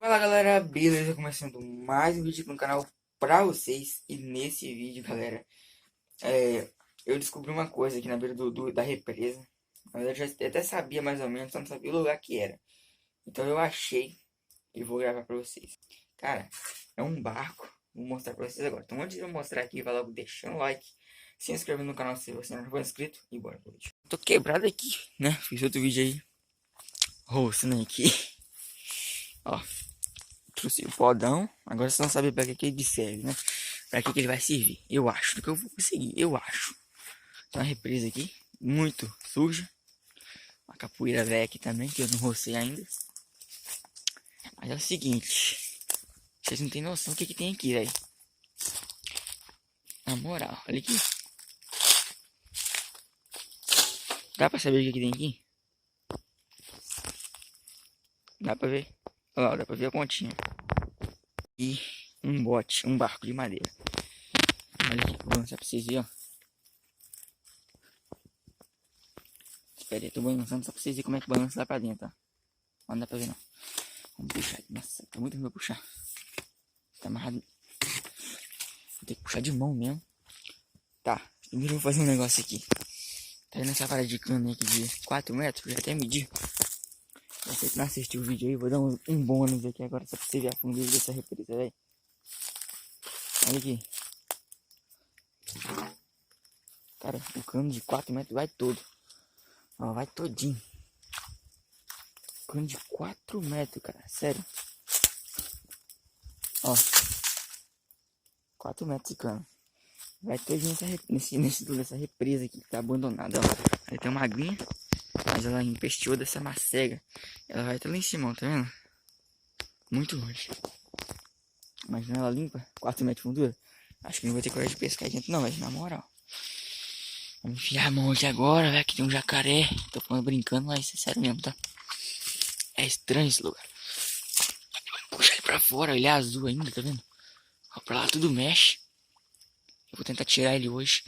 Fala galera, beleza? Começando mais um vídeo aqui no canal pra vocês. E nesse vídeo, galera, eu descobri uma coisa aqui na beira da represa. Na verdade, eu já até sabia mais ou menos, só não sabia o lugar que era. Então eu achei e vou gravar pra vocês. Cara, é um barco. Vou mostrar pra vocês agora. Então antes de eu mostrar aqui, vai logo deixando o like, se inscrevendo no canal se você não for inscrito e bora pro vídeo. Tô quebrado aqui, né? Fiz outro vídeo aí, roçando aqui. Ó. Trouxe o podão. Agora você não sabe para que ele serve, né? Para que ele vai servir. Eu acho que eu vou conseguir. Eu acho. Tem uma represa aqui. Muito suja. Uma capoeira velha aqui também. Que eu não rocei ainda. Mas é o seguinte. Vocês não tem noção do que tem aqui, velho. Na moral. Olha aqui. Dá pra saber o que tem aqui? Dá pra ver? Olha lá, dá pra ver a pontinha. E um bote. Um barco de madeira. Olha aqui. Vou lançar pra vocês verem, ó. Espera aí, tô balançando só pra vocês verem como é que balança lá pra dentro, ó. Não dá pra ver não. Vamos puxar. Nossa, tá muito ruim pra puxar. Tá amarrado. Vou ter que puxar de mão mesmo. Tá, primeiro eu vou fazer um negócio aqui. Tá vendo essa parada de cano aqui de 4 metros? Já até medi. Você que não assistiu o vídeo aí, vou dar um bônus aqui agora só pra você ver a fundura dessa represa, velho. Olha aqui. Cara, o cano de 4 metros vai todo. Ó, vai todinho. Cano de 4 metros, cara. Sério. Ó. 4 metros de cano. Vai todinho nessa represa aqui que tá abandonada, ó. Aí tem uma aguinha. Mas ela empesteou dessa macega. Ela vai até lá em cima, ó, tá vendo? Muito longe. Imagina ela limpa. 4 metros de fundura. Acho que não vou ter coragem de pescar dentro não, mas na moral. Vamos enfiar a mão aqui agora, velho. Que tem um jacaré. Tô falando brincando, mas é sério mesmo, tá? É estranho esse lugar. Puxa ele pra fora, ele é azul ainda, tá vendo? Ó, pra lá tudo mexe. Eu vou tentar tirar ele hoje.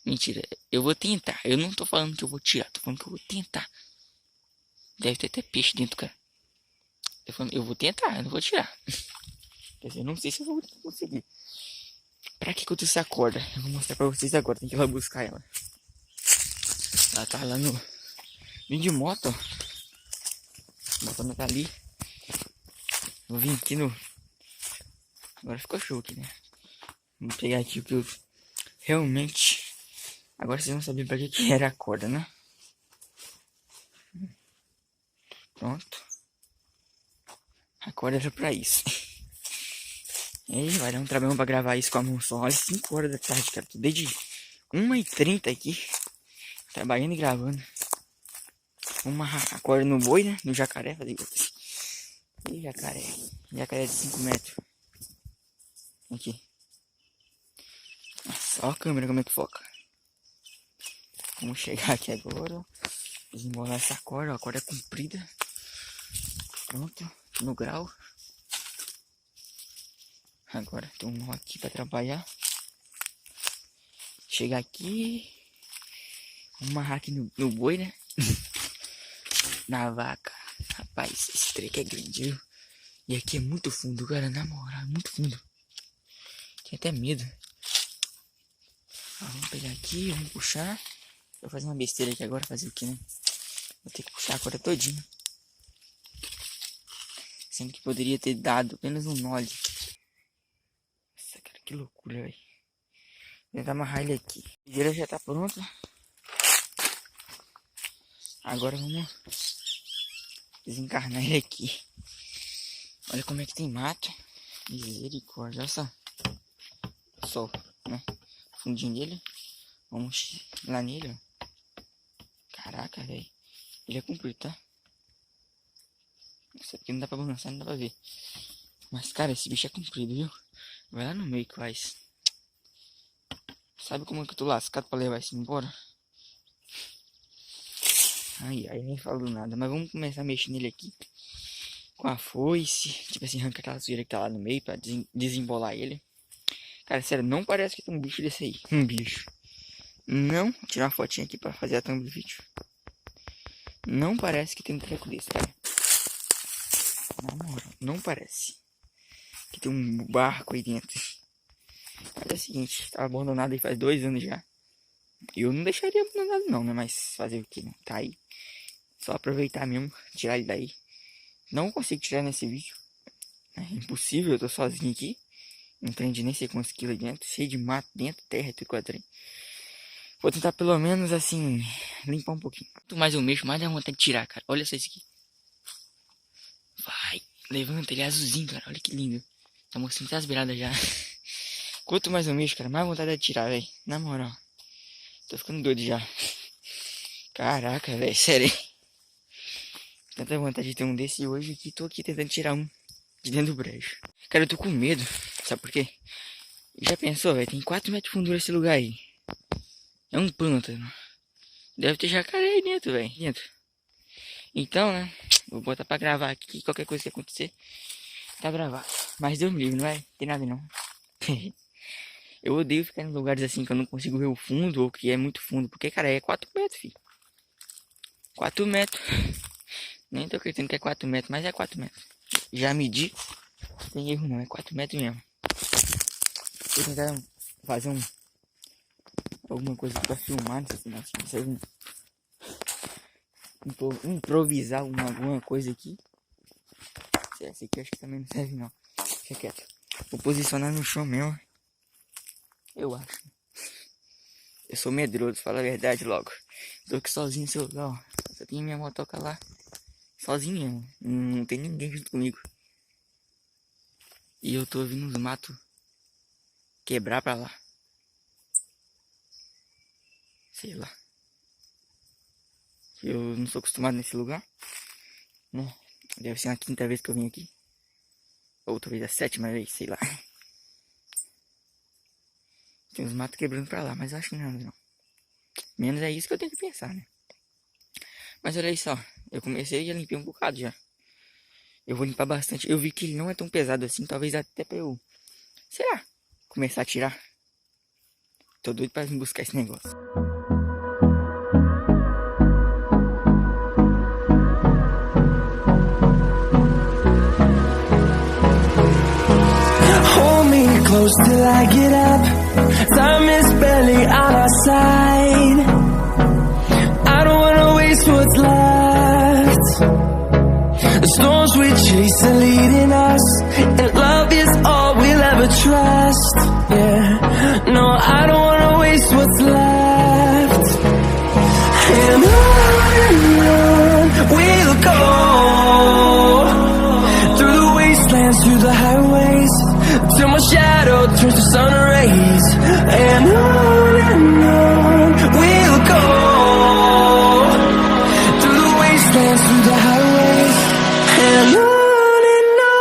Mentira, eu vou tentar. Eu não tô falando que eu vou tirar, tô falando que eu vou tentar. Deve ter até peixe dentro, cara. Tô falando, eu vou tentar, eu não vou tirar. Quer dizer, eu não sei se eu vou conseguir. Pra que eu trouxe a corda? Eu vou mostrar pra vocês agora, tem que ir lá buscar ela. Ela tá lá no... Vim de moto, ó. A moto tá ali. Vou vir aqui no... Agora ficou show aqui, né? Vou pegar aqui o que eu... Realmente... Agora vocês vão saber pra que era a corda, né? Pronto. A corda era pra isso. E aí, vai dar um trabalhão pra gravar isso com a mão só. Olha, 5 horas da tarde, cara. Tô desde 1h30 aqui. Trabalhando e gravando. Vamos amarrar a corda no boi, né? No jacaré. Fazer igual. E jacaré. Jacaré de 5 metros. Aqui. Nossa, ó a câmera como é que foca. Vamos chegar aqui agora. Desembolar essa corda. Ó, a corda é comprida. Pronto. No grau. Agora tem um nó aqui pra trabalhar. Chegar aqui. Vamos amarrar aqui no boi, né? Na vaca. Rapaz, esse treco é grande, viu? E aqui é muito fundo, cara. Na moral, é muito fundo. Tem até medo. Ó, vamos pegar aqui, vamos puxar. Vou fazer uma besteira aqui agora. Fazer o que, né? Vou ter que puxar a corda todinha. Sendo que poderia ter dado apenas um nó ali. Nossa, cara, que loucura, velho. Vou tentar amarrar ele aqui. A videira já tá pronta. Agora vamos desencarnar ele aqui. Olha como é que tem mato. Misericórdia, olha só. Sol, né? Fundinho dele. Vamos lá nele, ó. Caraca, velho. Ele é comprido, tá? Isso aqui não dá pra balançar, não dá pra ver. Mas, cara, esse bicho é comprido, viu? Vai lá no meio que faz. Sabe como é que eu tô lascado pra levar isso embora? Ai, ai, nem falo nada. Mas vamos começar a mexer nele aqui. Com a foice. Tipo assim, arranca aquela sujeira que tá lá no meio pra desembolar ele. Cara, sério, não parece que tem um bicho desse aí. Um bicho. Não, vou tirar uma fotinha aqui pra fazer a thumb do vídeo. Não parece que tem um treco desse, cara. Na moral, não parece. Que tem um barco aí dentro. Mas é o seguinte, tá abandonado aí faz 2 anos já. Eu não deixaria abandonado não, né? Mas fazer o que, né? Tá aí. Só aproveitar mesmo, tirar ele daí. Não consigo tirar nesse vídeo. É impossível, eu tô sozinho aqui. Não tem de nem sei quantos quilos dentro. Cheio de mato dentro, terra e tudo quadrinho. Vou tentar pelo menos assim, limpar um pouquinho. Quanto mais eu mexo, mais dá vontade de tirar, cara. Olha só isso aqui. Vai, levanta, ele é azulzinho, cara. Olha que lindo. Tá mostrando até as beiradas já. Quanto mais eu mexo, cara, mais vontade é de tirar, velho. Na moral. Tô ficando doido já. Caraca, velho, sério. Tanta vontade de ter um desse hoje que tô aqui tentando tirar um de dentro do brejo. Cara, eu tô com medo. Sabe por quê? Já pensou, velho? Tem 4 metros de fundura esse lugar aí. É um pântano. Deve ter jacaré aí dentro, velho. Dentro. Então, né? Vou botar pra gravar aqui. Qualquer coisa que acontecer, tá gravado. Mas Deus me livre, não vai ter nada não. Eu odeio ficar em lugares assim que eu não consigo ver o fundo ou que é muito fundo. Porque, cara, é 4 metros, filho. 4 metros. Nem tô acreditando que é 4 metros, mas é 4 metros. Já medi. Não tem erro não, é 4 metros mesmo. Vou tentar fazer alguma coisa pra filmar nessa cidade. Improvisar alguma coisa aqui. Essa aqui eu acho que também não serve não. Fica quieto. Vou posicionar no chão mesmo. Eu acho. Eu sou medroso, fala a verdade logo. Tô aqui sozinho no celular, ó. Só tem minha motoca lá. Sozinho mesmo. Não tem ninguém junto comigo. E eu tô ouvindo os matos quebrar pra lá. Sei lá. Eu não sou acostumado nesse lugar. Né? Deve ser a 5ª vez que eu vim aqui. Ou talvez a 7ª vez, sei lá. Tem uns matos quebrando pra lá, mas eu acho que não. Menos é isso que eu tenho que pensar, né? Mas olha aí só. Eu comecei e já limpei um bocado já. Eu vou limpar bastante. Eu vi que ele não é tão pesado assim. Talvez até pra eu... sei lá. Começar a tirar. Tô doido pra vir buscar esse negócio. Hold me close till I get up. Time is barely on our side. I don't wanna waste what's left. The storms we chase are leading us, and love is all we'll ever trust. Yeah, no, I don't wanna waste what's left. And on we'll go, through the wastelands, through the highways, till my shadow turns to sun rays. And on we'll go, through the wastelands, through the highways. And on we'll go.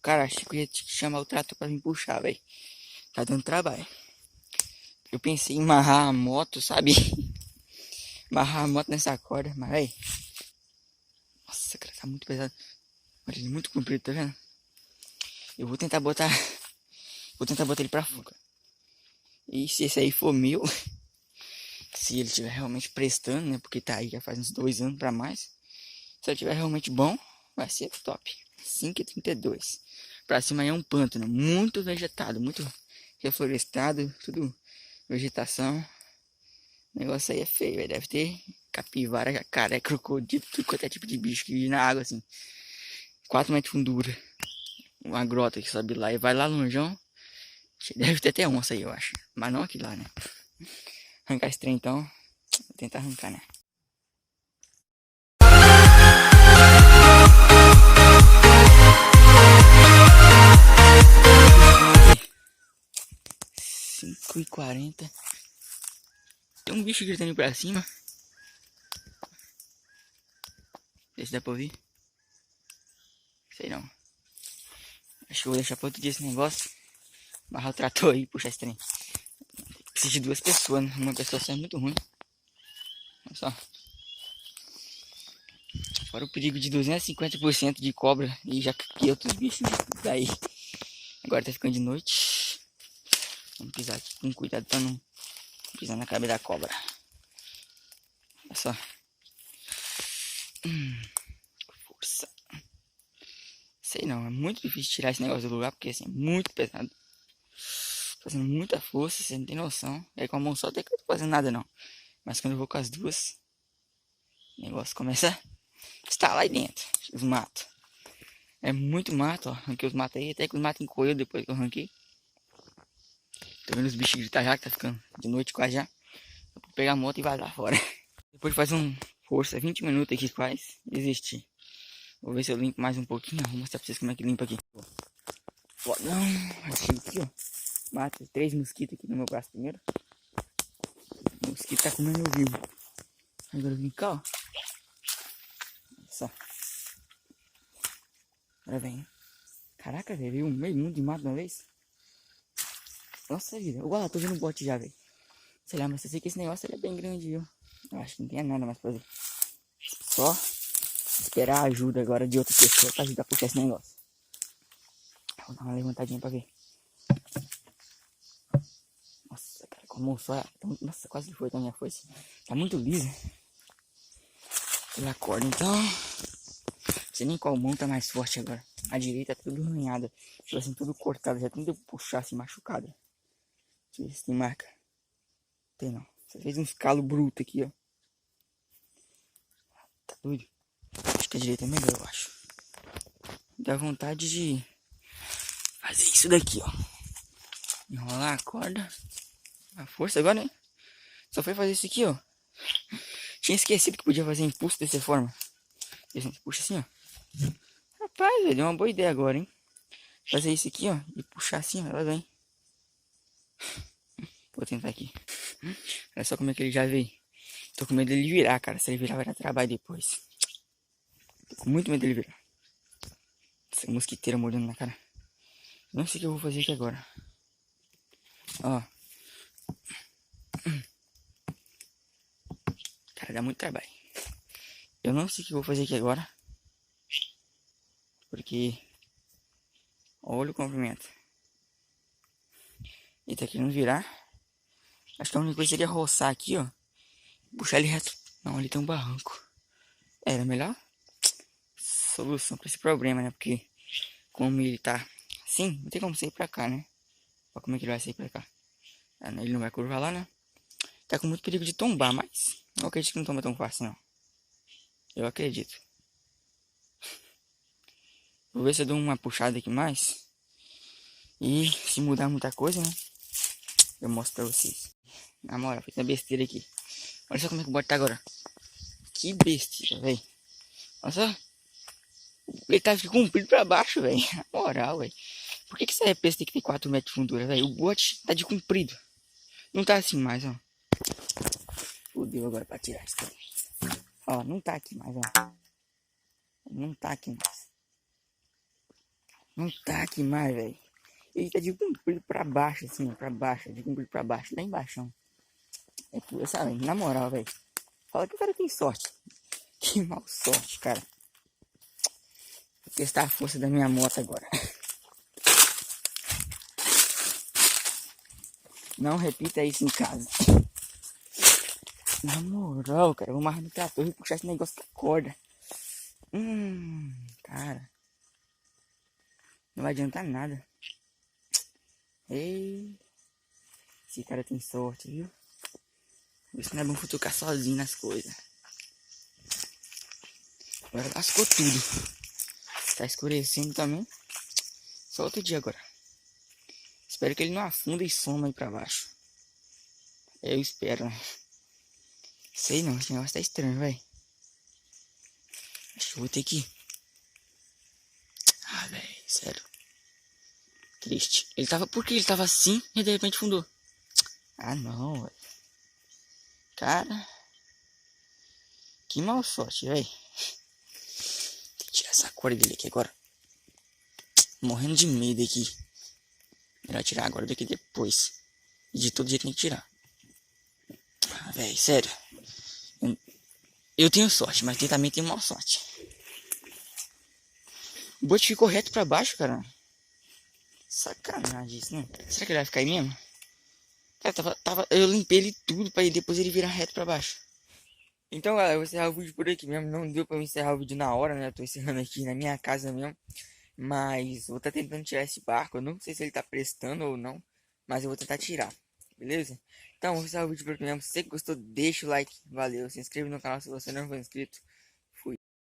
Cara, achei que eu ia te chamar o trator pra me puxar, velho. Tá dando trabalho. Eu pensei em amarrar a moto, sabe? Amarrar a moto nessa corda, mas velho. Nossa, cara, tá muito pesado. Olha, ele é muito comprido, tá vendo? Eu vou tentar botar. Vou tentar botar ele pra fora. E se esse aí for meu. Se ele estiver realmente prestando, né? Porque tá aí já faz uns 2 anos pra mais. Se ele estiver realmente bom, vai ser top. 5,32. Pra cima aí é um pântano. Muito vegetado, muito reflorestado. Tudo vegetação. O negócio aí é feio, véio. Deve ter capivara, jacaré, crocodilo, tudo quanto é tipo de bicho que vive na água assim. 4 metros de fundura. Uma grota que sobe lá e vai lá longeão. Deve ter até onça aí, eu acho. Mas não aqui lá, né? Arrancar esse trem então. Vou tentar arrancar, né? Cinco e 40. Tem um bicho gritando pra cima. Vê se dá pra ouvir. Sei não. Acho que eu vou deixar pra outro dia esse negócio. Amarrar o trator aí e puxar esse trem. Preciso de 2 pessoas, né? Uma pessoa só é muito ruim. Olha só. Fora o perigo de 250% de cobra e já que outros bichos daí. Agora tá ficando de noite. Vamos pisar aqui com cuidado pra não pisar na cabeça da cobra. Olha só. Força. Sei não, é muito difícil tirar esse negócio do lugar porque assim, é muito pesado. Fazendo muita força, você não tem noção. E aí com a mão só até que eu não tô fazendo nada não. Mas quando eu vou com as duas, o negócio começa a estar lá dentro. Os matos. É muito mato, ó. Arranquei os matos aí, até que os matos encolheu depois que eu arranquei. Tô vendo os bichos gritar já, que tá ficando de noite quase já. Vou pegar a moto e vazar fora. Depois de fazer um força, 20 minutos aqui quase, desisti. Vou ver se eu limpo mais um pouquinho. Vou mostrar pra vocês como é que limpa aqui. Fodão. Achei aqui, ó. Mata 3 mosquitos aqui no meu braço primeiro. O mosquito tá comendo eu vivo. Agora eu vim cá, ó. Olha só. Agora vem. Caraca, velho. Veio um meio mundo de mato de uma vez. Nossa vida. Olha lá, tô vendo um bote já, velho. Sei lá, mas eu sei que esse negócio é bem grande, viu? Eu acho que não tem nada mais pra fazer. Só esperar a ajuda agora de outra pessoa pra ajudar a puxar esse negócio. Vou dar uma levantadinha pra ver. Nossa, cara, como só. Nossa, quase foi da minha foice. Tá muito lisa. Pela corda, então. Não sei nem qual mão tá mais forte agora. A direita tá tudo arranhada. Tipo assim, tudo cortado. Já tem que puxar assim, machucada. Deixa eu ver se tem marca. Tem não. Você fez uns calos brutos aqui, ó. Tá doido? Acho que a direita é melhor, eu acho. Dá vontade de fazer isso daqui, ó. Enrolar a corda. A força agora, né? Só foi fazer isso aqui, ó. Tinha esquecido que podia fazer impulso dessa forma. Puxa assim, ó. Rapaz, velho, deu uma boa ideia agora, hein? Fazer isso aqui, ó. E puxar assim, ó. Ela vem. Vou tentar aqui. Olha só como é que ele já veio. Tô com medo dele virar, cara. Se ele virar, vai dar trabalho depois. Tô com muito medo dele virar. Essa mosquiteira mordendo na cara. Não sei o que eu vou fazer aqui agora. Ó. Cara, dá muito trabalho. Eu não sei o que eu vou fazer aqui agora. Porque... olha o comprimento. Ele tá querendo virar. Acho que a única coisa seria roçar aqui, ó. Puxar ele reto. Não, ali tem um barranco. Era melhor solução pra esse problema, né? Porque como ele tá assim, não tem como sair pra cá, né? Olha como é que ele vai sair pra cá. Ele não vai curvar lá, né? Tá com muito perigo de tombar, mas eu acredito que não tomba tão fácil, não. Eu acredito. Vou ver se eu dou uma puxada aqui mais. E se mudar muita coisa, né? Eu mostro pra vocês. Na moral, fiz uma besteira aqui. Olha só como é que o bote tá agora. Que besteira, velho. Olha só. Ele tá comprido pra baixo, velho. Na moral, velho. Por que essa represa tem que ter 4 metros de fundura, velho? O bote tá de comprido. Não tá assim mais, ó. Fudeu agora pra tirar isso também. Ó, não tá aqui mais, ó. Não tá aqui mais. Não tá aqui mais, velho. Ele tá de comprido pra baixo, assim, ó. Pra baixo, de comprido pra baixo. Lá embaixo, ó. É tudo, sabe? Na moral, velho. Fala que o cara tem sorte. Que mal sorte, cara. Vou testar a força da minha moto agora. Não repita isso em casa. Na moral, cara. Eu vou amarrar no trator e puxar esse negócio com a corda. Cara. Não vai adiantar nada. Ei. Esse cara tem sorte, viu? Isso não é bom futucar sozinho nas coisas. Agora lascou tudo. Tá escurecendo também. Só outro dia agora. Espero que ele não afunda e soma aí pra baixo. Eu espero, né? Sei não, esse negócio tá estranho, velho. Acho que eu vou ter que... ah, velho, sério. Triste. Ele tava... por que ele tava assim e de repente fundou? Ah, não, velho. Cara. Que mal sorte, velho. Tem que tirar essa corda dele aqui agora. Morrendo de medo aqui. Melhor tirar agora do que depois. E de todo jeito tem que tirar. Ah, velho, sério. Eu tenho sorte, mas também tenho mal sorte. O bote ficou reto pra baixo, cara. Sacanagem isso, né? Será que ele vai ficar aí mesmo? Cara, eu limpei ele tudo pra depois ele virar reto pra baixo. Então, galera, eu vou encerrar o vídeo por aqui mesmo. Não deu pra eu encerrar o vídeo na hora, né? Eu tô encerrando aqui na minha casa mesmo. Mas vou estar tentando tirar esse barco. Eu não sei se ele tá prestando ou não. Mas eu vou tentar tirar. Beleza? Então, vou encerrar o vídeo por aqui mesmo. Se você gostou, deixa o like. Valeu. Se inscreve no canal se você não for inscrito.